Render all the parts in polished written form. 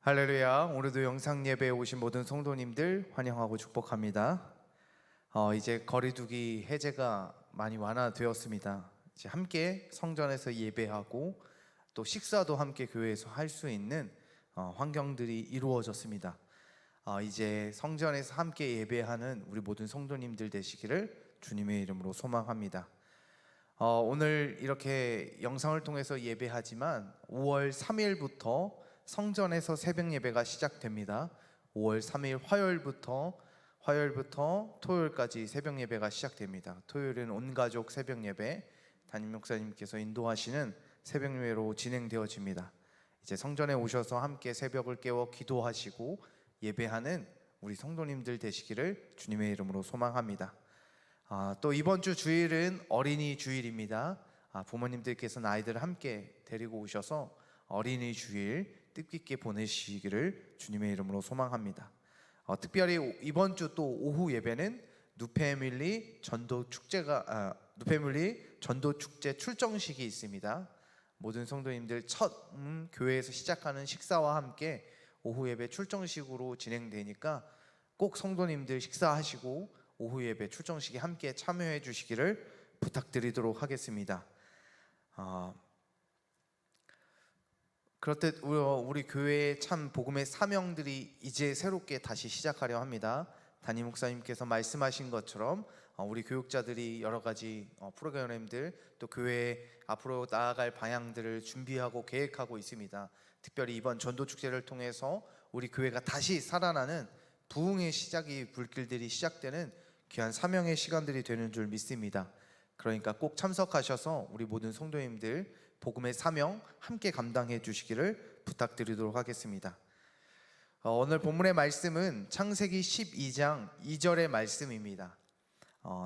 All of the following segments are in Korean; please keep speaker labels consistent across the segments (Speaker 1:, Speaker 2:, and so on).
Speaker 1: 할렐루야. 오늘도 영상 예배에 오신 모든 성도님들 환영하고 축복합니다. 이제 거리두기 해제가 많이 완화되었습니다. 이제 함께 성전에서 예배하고 또 식사도 함께 교회에서 할 수 있는 환경들이 이루어졌습니다. 이제 성전에서 함께 예배하는 우리 모든 성도님들 되시기를 주님의 이름으로 소망합니다. 오늘 이렇게 영상을 통해서 예배하지만 5월 3일부터 성전에서 새벽 예배가 시작됩니다. 5월 3일 화요일부터 토요일까지 새벽 예배가 시작됩니다. 토요일은 온 가족 새벽 예배, 담임 목사님께서 인도하시는 새벽 예배로 진행되어집니다. 이제 성전에 오셔서 함께 새벽을 깨워 기도하시고 예배하는 우리 성도님들 되시기를 주님의 이름으로 소망합니다. 또 이번 주 주일은 어린이 주일입니다. 부모님들께서는 아이들을 함께 데리고 오셔서 어린이 주일 뜻깊게 보내시기를 주님의 이름으로 소망합니다. 특별히 이번 주 또 오후 예배는 누페밀리 전도 축제 출정식이 있습니다. 모든 성도님들 첫 교회에서 시작하는 식사와 함께 오후 예배 출정식으로 진행되니까 꼭 성도님들 식사하시고 오후 예배 출정식에 함께 참여해 주시기를 부탁드리도록 하겠습니다. 그렇듯 우리 교회의 참 복음의 사명들이 이제 새롭게 다시 시작하려 합니다. 담임 목사님께서 말씀하신 것처럼 우리 교육자들이 여러 가지 프로그램들 또 교회에 앞으로 나아갈 방향들을 준비하고 계획하고 있습니다. 특별히 이번 전도축제를 통해서 우리 교회가 다시 살아나는 부흥의 시작이 불길들이 시작되는 귀한 사명의 시간들이 되는 줄 믿습니다. 그러니까 꼭 참석하셔서 우리 모든 성도님들 복음의 사명 함께 감당해 주시기를 부탁드리도록 하겠습니다. 오늘 본문의 말씀은 창세기 12장 2절의 말씀입니다.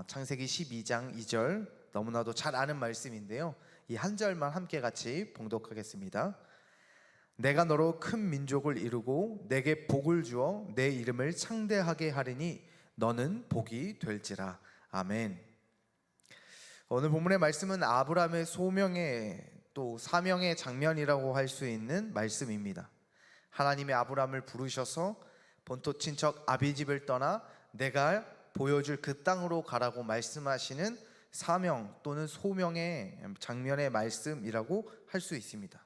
Speaker 1: 창세기 12장 2절 너무나도 잘 아는 말씀인데요, 이 한 절만 함께 같이 봉독하겠습니다. 내가 너로 큰 민족을 이루고 내게 복을 주어 내 이름을 창대하게 하리니 너는 복이 될지라. 아멘. 오늘 본문의 말씀은 아브라함의 소명의 또 사명의 장면이라고 할 수 있는 말씀입니다. 하나님이 아브라함을 부르셔서 본토 친척 아비집을 떠나 내가 보여줄 그 땅으로 가라고 말씀하시는 사명 또는 소명의 장면의 말씀이라고 할 수 있습니다.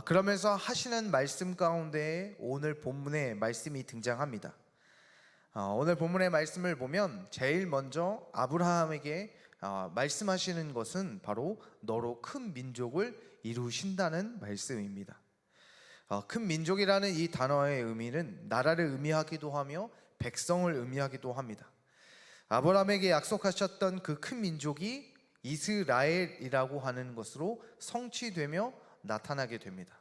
Speaker 1: 그러면서 하시는 말씀 가운데 오늘 본문의 말씀이 등장합니다. 오늘 본문의 말씀을 보면 제일 먼저 아브라함에게 말씀하시는 것은 바로 너로 큰 민족을 이루신다는 말씀입니다. 큰 민족이라는 이 단어의 의미는 나라를 의미하기도 하며 백성을 의미하기도 합니다. 아브라함에게 약속하셨던 그 큰 민족이 이스라엘이라고 하는 것으로 성취되며 나타나게 됩니다.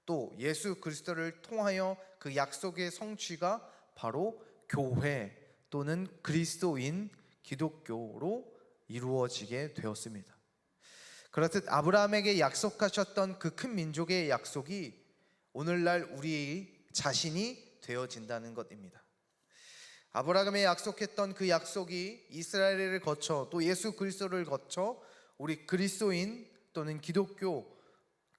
Speaker 1: 또 예수 그리스도를 통하여 그 약속의 성취가 바로 교회 또는 그리스도인 기독교로 이루어지게 되었습니다. 그렇듯 아브라함에게 약속하셨던 그 큰 민족의 약속이 오늘날 우리 자신이 되어진다는 것입니다. 아브라함에 약속했던 그 약속이 이스라엘을 거쳐 또 예수 그리스도를 거쳐 우리 그리스도인 또는 기독교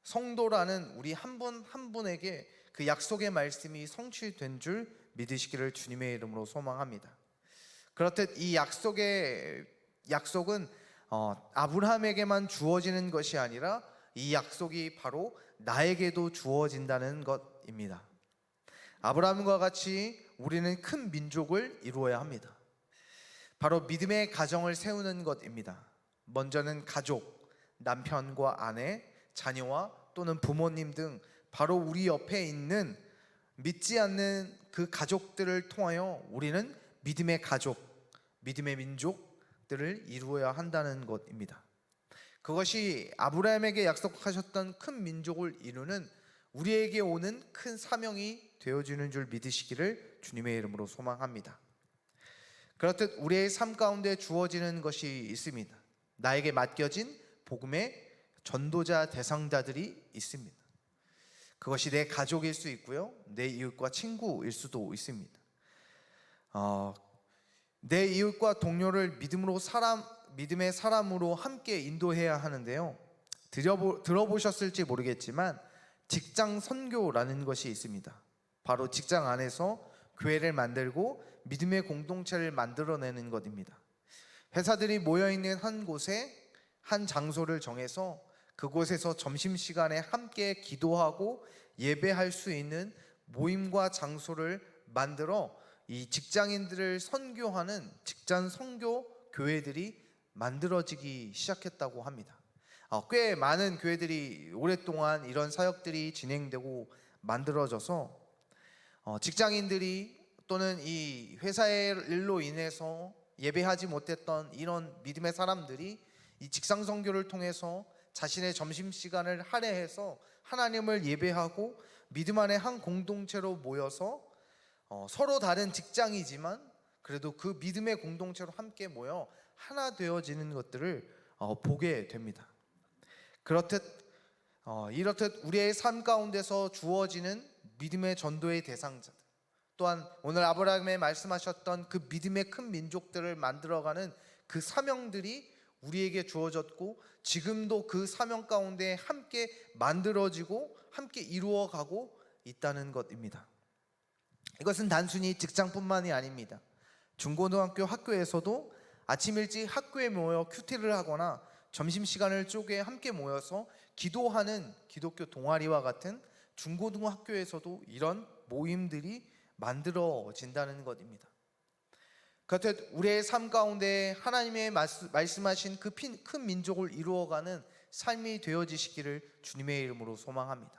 Speaker 1: 성도라는 우리 한 분 한 분에게 그 약속의 말씀이 성취된 줄 믿으시기를 주님의 이름으로 소망합니다. 그렇듯 이 약속은 아브라함에게만 주어지는 것이 아니라 이 약속이 바로 나에게도 주어진다는 것입니다. 아브라함과 같이 우리는 큰 민족을 이루어야 합니다. 바로 믿음의 가정을 세우는 것입니다. 먼저는 가족, 남편과 아내, 자녀와 또는 부모님 등 바로 우리 옆에 있는 믿지 않는 그 가족들을 통하여 우리는 믿음의 가족, 믿음의 민족들을 이루어야 한다는 것입니다. 그것이 아브라함에게 약속하셨던 큰 민족을 이루는 우리에게 오는 큰 사명이 되어지는 줄 믿으시기를 주님의 이름으로 소망합니다. 그렇듯 우리의 삶 가운데 주어지는 것이 있습니다. 나에게 맡겨진 복음의 전도자 대상자들이 있습니다. 그것이 내 가족일 수 있고요, 내 이웃과 친구일 수도 있습니다. 내 이웃과 동료를 믿음의 사람으로 함께 인도해야 하는데요, 들어보셨을지 모르겠지만 직장 선교라는 것이 있습니다. 바로 직장 안에서 교회를 만들고 믿음의 공동체를 만들어내는 것입니다. 회사들이 모여있는 한 곳에 한 장소를 정해서 그곳에서 점심시간에 함께 기도하고 예배할 수 있는 모임과 장소를 만들어 이 직장인들을 선교하는 직장 선교 교회들이 만들어지기 시작했다고 합니다. 꽤 많은 교회들이 오랫동안 이런 사역들이 진행되고 만들어져서 직장인들이 또는 이 회사의 일로 인해서 예배하지 못했던 이런 믿음의 사람들이 이 직장 선교를 통해서 자신의 점심시간을 할애해서 하나님을 예배하고 믿음 안에 한 공동체로 모여서 서로 다른 직장이지만 그래도 그 믿음의 공동체로 함께 모여 하나 되어지는 것들을 보게 됩니다. 이렇듯 우리의 삶 가운데서 주어지는 믿음의 전도의 대상자들, 또한 오늘 아브라함에 말씀하셨던 그 믿음의 큰 민족들을 만들어가는 그 사명들이 우리에게 주어졌고 지금도 그 사명 가운데 함께 만들어지고 함께 이루어가고 있다는 것입니다. 이것은 단순히 직장뿐만이 아닙니다. 중고등학교 학교에서도 아침 일찍 학교에 모여 큐티를 하거나 점심시간을 쪼개 함께 모여서 기도하는 기독교 동아리와 같은 중고등학교에서도 이런 모임들이 만들어진다는 것입니다. 그렇듯 우리의 삶 가운데 하나님의 말씀하신 그 큰 민족을 이루어가는 삶이 되어지시기를 주님의 이름으로 소망합니다.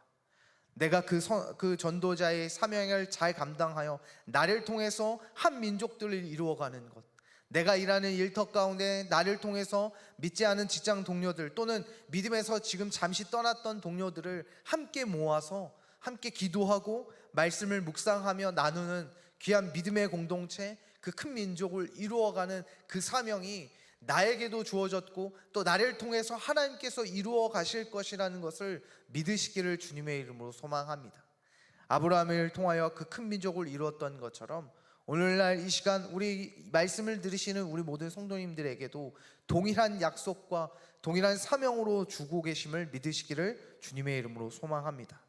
Speaker 1: 내가 그 전도자의 사명을 잘 감당하여 나를 통해서 한 민족들을 이루어가는 것, 내가 일하는 일터 가운데 나를 통해서 믿지 않은 직장 동료들 또는 믿음에서 지금 잠시 떠났던 동료들을 함께 모아서 함께 기도하고 말씀을 묵상하며 나누는 귀한 믿음의 공동체, 그 큰 민족을 이루어가는 그 사명이 나에게도 주어졌고 또 나를 통해서 하나님께서 이루어 가실 것이라는 것을 믿으시기를 주님의 이름으로 소망합니다. 아브라함을 통하여 그 큰 민족을 이루었던 것처럼 오늘날 이 시간 우리 말씀을 들으시는 우리 모든 성도님들에게도 동일한 약속과 동일한 사명으로 주고 계심을 믿으시기를 주님의 이름으로 소망합니다.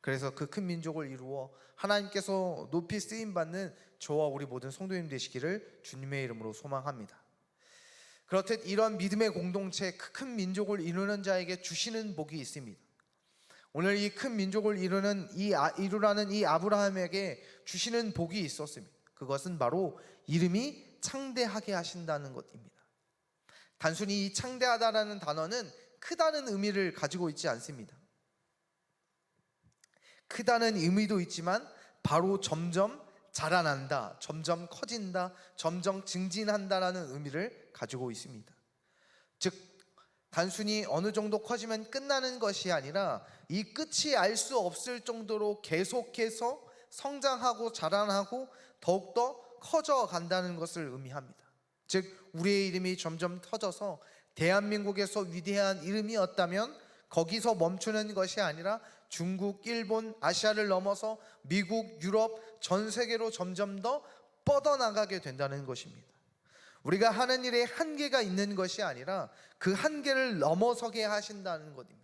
Speaker 1: 그래서 그 큰 민족을 이루어 하나님께서 높이 쓰임받는 저와 우리 모든 성도님 되시기를 주님의 이름으로 소망합니다. 그렇듯 이런 믿음의 공동체, 그 큰 민족을 이루는 자에게 주시는 복이 있습니다. 오늘 이 큰 민족을 이루라는 이 아브라함에게 주시는 복이 있었습니다. 그것은 바로 이름이 창대하게 하신다는 것입니다. 단순히 이 창대하다라는 단어는 크다는 의미를 가지고 있지 않습니다. 크다는 의미도 있지만 바로 점점 자라난다, 점점 커진다, 점점 증진한다라는 의미를 가지고 있습니다. 즉 단순히 어느 정도 커지면 끝나는 것이 아니라 이 끝이 알 수 없을 정도로 계속해서 성장하고 자라나고 더욱더 커져 간다는 것을 의미합니다. 즉 우리의 이름이 점점 터져서 대한민국에서 위대한 이름이었다면 거기서 멈추는 것이 아니라 중국, 일본, 아시아를 넘어서 미국, 유럽, 전 세계로 점점 더 뻗어나가게 된다는 것입니다. 우리가 하는 일에 한계가 있는 것이 아니라 그 한계를 넘어서게 하신다는 것입니다.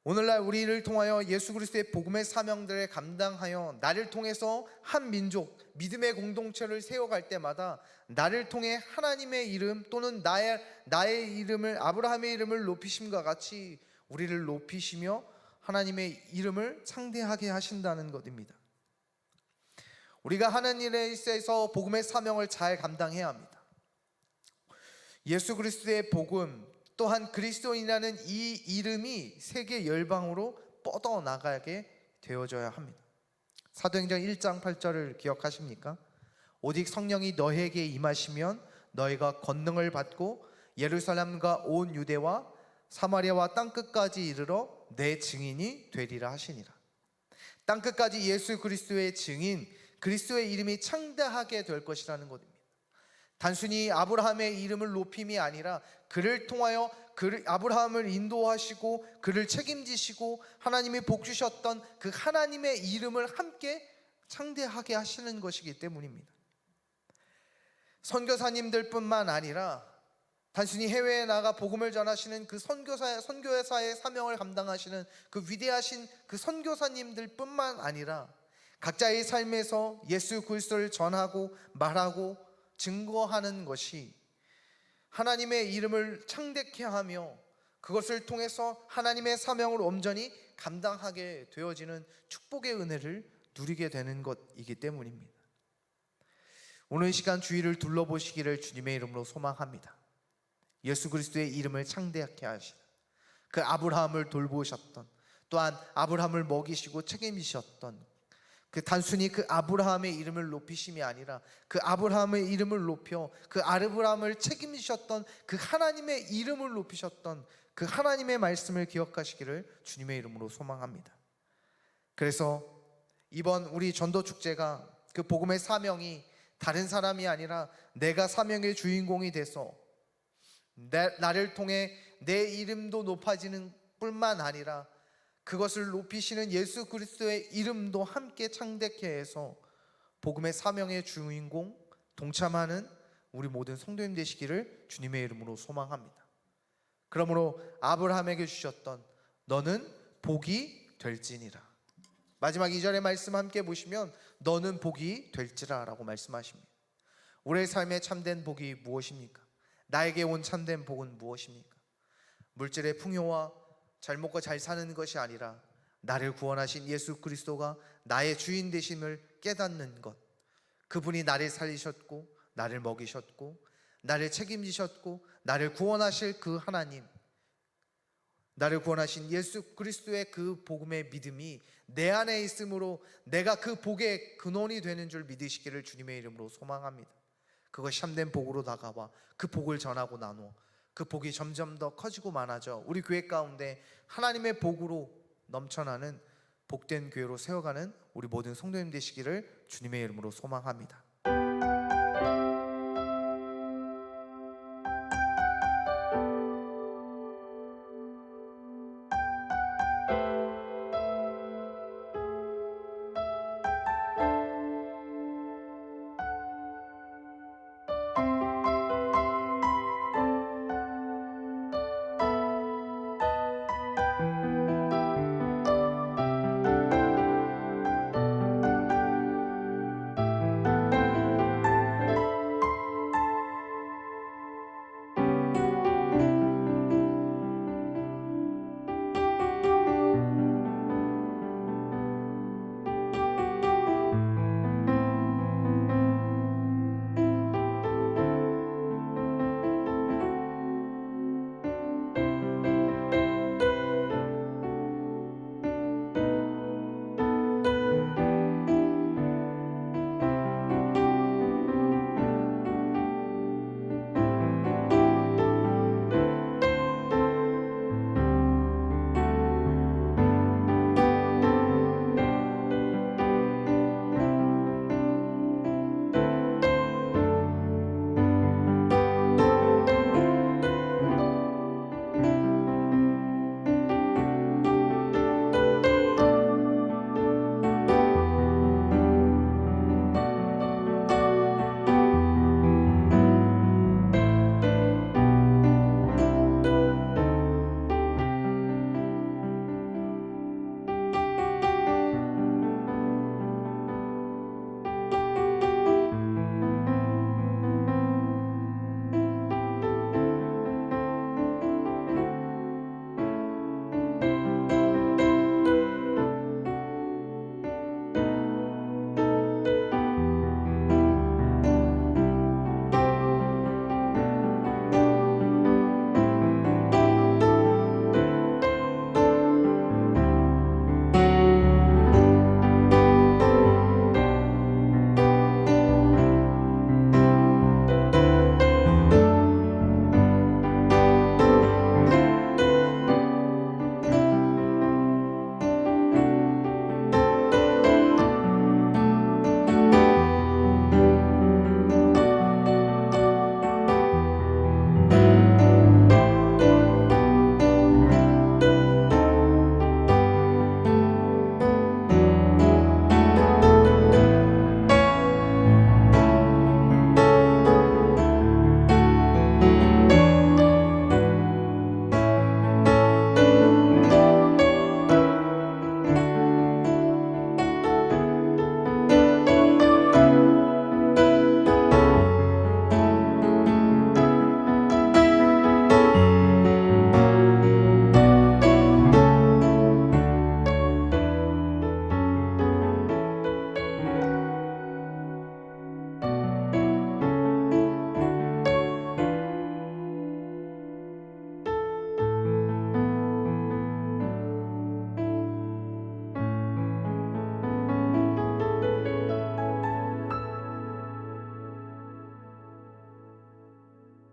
Speaker 1: 오늘날 우리를 통하여 예수 그리스도의 복음의 사명들을 감당하여 나를 통해서 한 민족, 믿음의 공동체를 세워갈 때마다 나를 통해 하나님의 이름 또는 나의 이름을, 아브라함의 이름을 높이심과 같이 우리를 높이시며 하나님의 이름을 창대하게 하신다는 것입니다. 우리가 하는 일에 있어서 복음의 사명을 잘 감당해야 합니다. 예수 그리스도의 복음 또한 그리스도인이라는 이 이름이 세계 열방으로 뻗어나가게 되어져야 합니다. 사도행전 1장 8절을 기억하십니까? 오직 성령이 너에게 임하시면 너희가 권능을 받고 예루살렘과 온 유대와 사마리아와 땅끝까지 이르러 내 증인이 되리라 하시니라. 땅끝까지 예수 그리스도의 증인, 그리스도의 이름이 창대하게 될 것이라는 것입니다. 단순히 아브라함의 이름을 높임이 아니라 그를 통하여 아브라함을 인도하시고 그를 책임지시고 하나님이 복 주셨던 그 하나님의 이름을 함께 창대하게 하시는 것이기 때문입니다. 선교사님들뿐만 아니라 단순히 해외에 나가 복음을 전하시는 그 선교사의 사명을 감당하시는 그 위대하신 그 선교사님들 뿐만 아니라 각자의 삶에서 예수 그리스도를 전하고 말하고 증거하는 것이 하나님의 이름을 창대케 하며 그것을 통해서 하나님의 사명을 온전히 감당하게 되어지는 축복의 은혜를 누리게 되는 것이기 때문입니다. 오늘 시간 주위를 둘러보시기를 주님의 이름으로 소망합니다. 예수 그리스도의 이름을 창대하게 하시는 그 아브라함을 돌보셨던, 또한 아브라함을 먹이시고 책임지셨던 그 단순히 그 아브라함의 이름을 높이심이 아니라 그 아브라함의 이름을 높여 그 아브라함을 책임지셨던 그 하나님의 이름을 높이셨던 그 하나님의 말씀을 기억하시기를 주님의 이름으로 소망합니다. 그래서 이번 우리 전도 축제가 그 복음의 사명이 다른 사람이 아니라 내가 사명의 주인공이 돼서 나를 통해 내 이름도 높아지는 뿐만 아니라 그것을 높이시는 예수 그리스도의 이름도 함께 창대케 해서 복음의 사명의 주인공 동참하는 우리 모든 성도님 되시기를 주님의 이름으로 소망합니다. 그러므로 아브라함에게 주셨던 너는 복이 될지니라, 마지막 2절의 말씀 함께 보시면 너는 복이 될지라 라고 말씀하십니다. 우리의 삶에 참된 복이 무엇입니까? 나에게 온 참된 복은 무엇입니까? 물질의 풍요와 잘 먹고 잘 사는 것이 아니라 나를 구원하신 예수 그리스도가 나의 주인 되심을 깨닫는 것, 그분이 나를 살리셨고 나를 먹이셨고 나를 책임지셨고 나를 구원하실 그 하나님, 나를 구원하신 예수 그리스도의 그 복음의 믿음이 내 안에 있으므로 내가 그 복의 근원이 되는 줄 믿으시기를 주님의 이름으로 소망합니다. 그것이 참된 복으로 다가와 그 복을 전하고 나누어 그 복이 점점 더 커지고 많아져 우리 교회 가운데 하나님의 복으로 넘쳐나는 복된 교회로 세워가는 우리 모든 성도님 되시기를 주님의 이름으로 소망합니다.